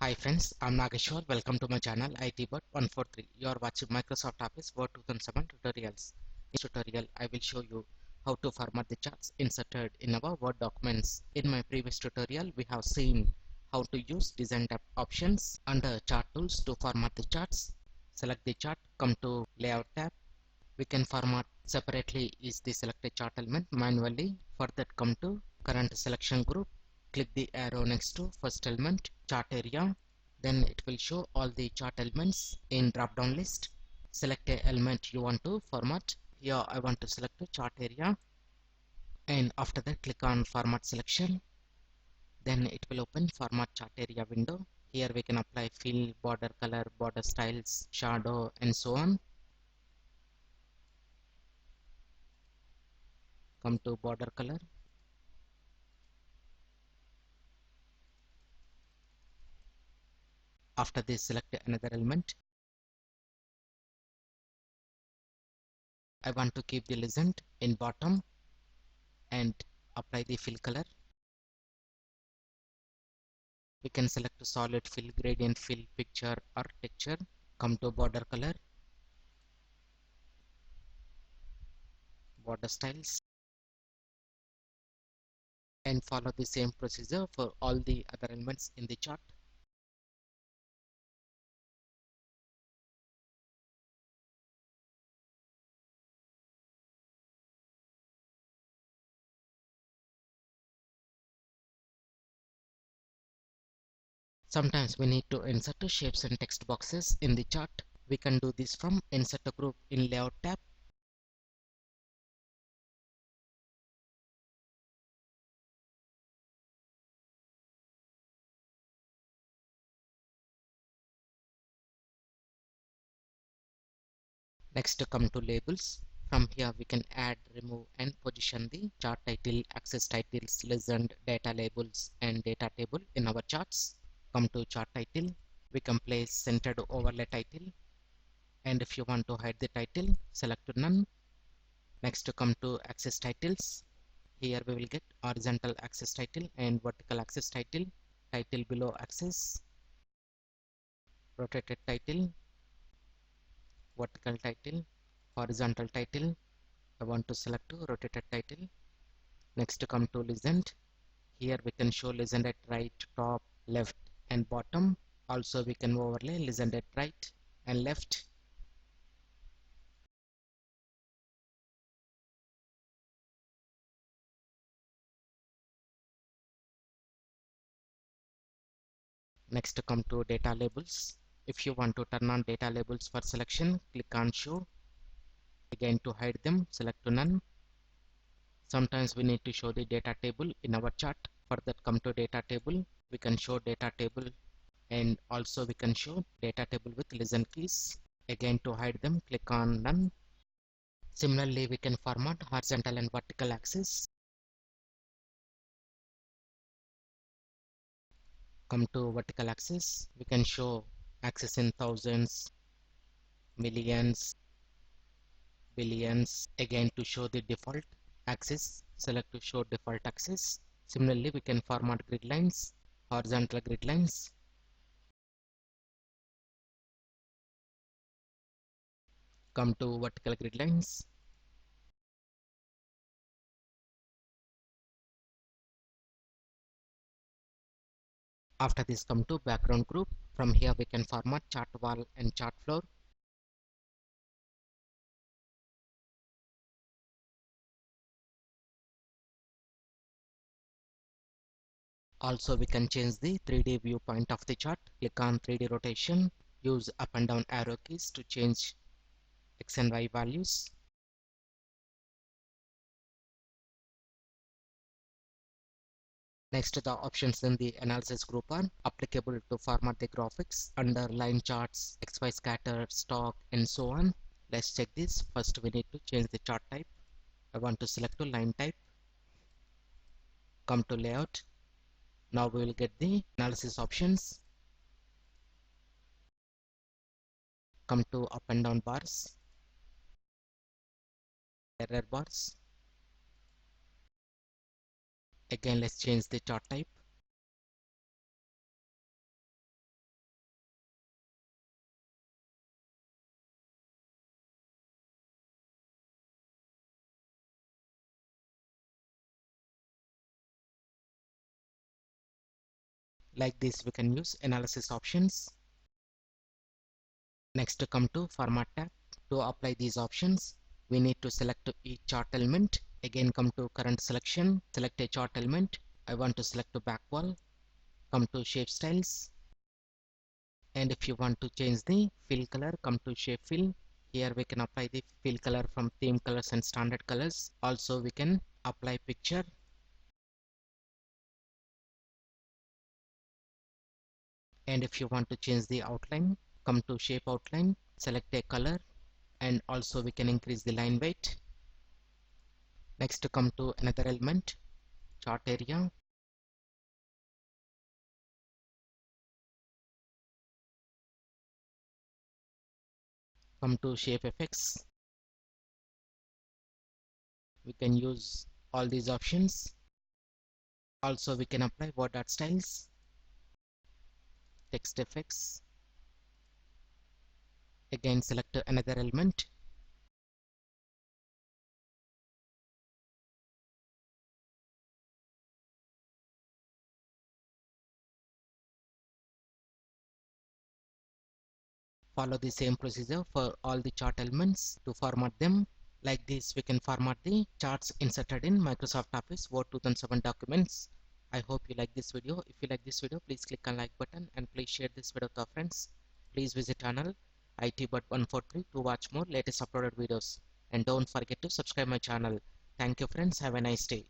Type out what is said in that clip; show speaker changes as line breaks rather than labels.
Hi friends, I'm Nageshwar. Welcome to my channel ITBot143. You are watching Microsoft Office Word 2007 tutorials. In this tutorial, I will show you how to format the charts inserted in our Word documents. In my previous tutorial, we have seen how to use Design tab options under Chart Tools to format the charts. Select the chart, come to Layout tab. We can format separately is the selected chart element manually. For that, come to Current Selection Group. Click the arrow next to first element, chart area. Then it will show all the chart elements in drop down list. Select a element you want to format. Here I want to select a chart area, and after that click on format selection. Then it will open format chart area window. Here we can apply fill, border color, border styles, shadow, and so on. Come to border color. After this, select another element. I want to keep the legend in bottom and apply the fill color. We can select solid fill, gradient fill, picture or texture. Come to border color, border styles, and follow the same procedure for all the other elements in the chart. Sometimes we need to insert the shapes and text boxes in the chart. We can do this from Insert a Group in Layout tab. Next, come to Labels. From here we can add, remove and position the chart title, access titles, legend, data labels and data table in our charts. Come to chart title. We can place centered overlay title, and if you want to hide the title, select none. Next, to come to access titles. Here we will get horizontal axis title and vertical axis title, title below axis, rotated title, vertical title, horizontal title. I want to select rotated title. Next, to come to legend. Here we can show legend at right, top, left and bottom. Also we can overlay legend at right and left. Next, to come to data labels. If you want to turn on data labels for selection, click on show. Again, to hide them, select none. Sometimes we need to show the data table in our chart. For that, come to data table. We can show data table, and also we can show data table with legend keys. Again, to hide them, click on none. Similarly, we can format horizontal and vertical axis. Come to vertical axis. We can show axis in thousands, millions, billions. Again, to show the default axis, select to show default axis. Similarly, we can format grid lines, horizontal grid lines. Come to vertical grid lines. After this, come to background group. From here we can format chart wall and chart floor. Also we can change the 3D viewpoint of the chart. Click on 3D rotation. Use up and down arrow keys to change X and Y values. Next, the options in the analysis group are applicable to format the graphics under line charts, XY scatter, stock, and so on. Let's check this. First, we need to change the chart type. I want to select to line type. Come to layout. Now we will get the analysis options. Come to up and down bars, error bars. Again, let's change the chart type. Like this we can use analysis options. Next to come to format tab. To apply these options we need to select each chart element. Again come to current selection, select a chart element. I want to select the back wall. Come to shape styles, and if you want to change the fill color, come to shape fill. Here we can apply the fill color from theme colors and standard colors. Also we can apply picture. And if you want to change the outline, come to shape outline, select a color, and also we can increase the line weight. Next to come to another element, chart area. Come to shape effects. We can use all these options. Also we can apply word art styles, text effects. Again select another element. Follow the same procedure for all the chart elements to format them. Like this we can format the charts inserted in Microsoft Office Word 2007 documents. I hope you like this video. If you like this video, please click on like button and please share this video with your friends. Please visit channel ITbot143 to watch more latest uploaded videos, and don't forget to subscribe my channel. Thank you friends, have a nice day.